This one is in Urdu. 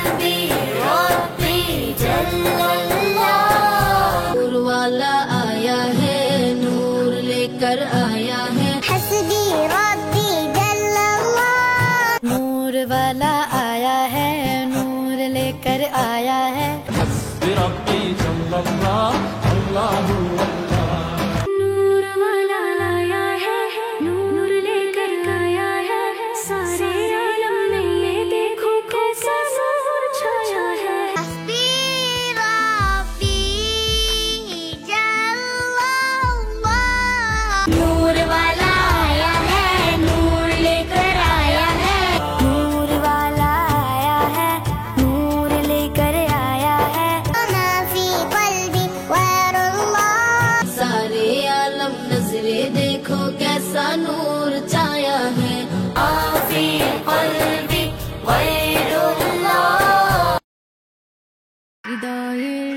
قلبي ربي جل اللہ، نور والا آیا ہے، نور لے کر آیا ہے، حسبی ربی جل اللہ، نور والا آیا ہے، نور لے کر آیا ہے، حسبی ربی جل اللہ، اللہ اللہ، نور والا آیا ہے، نور لے کر آیا ہے، سارے عالم میں یہ دیکھو کیسا نور چھایا ہے، حسبی ربی جل اللہ، نور والا آیا ہے، نور لے کر آیا ہے، نور والا آیا ہے، نور لے کر آیا ہے، ما فی قلبی غیر اللہ، سارے عالم نظریں دیکھو کیسا نور چھایا ہے، آفی قلبی غیر اللہ، ہدایت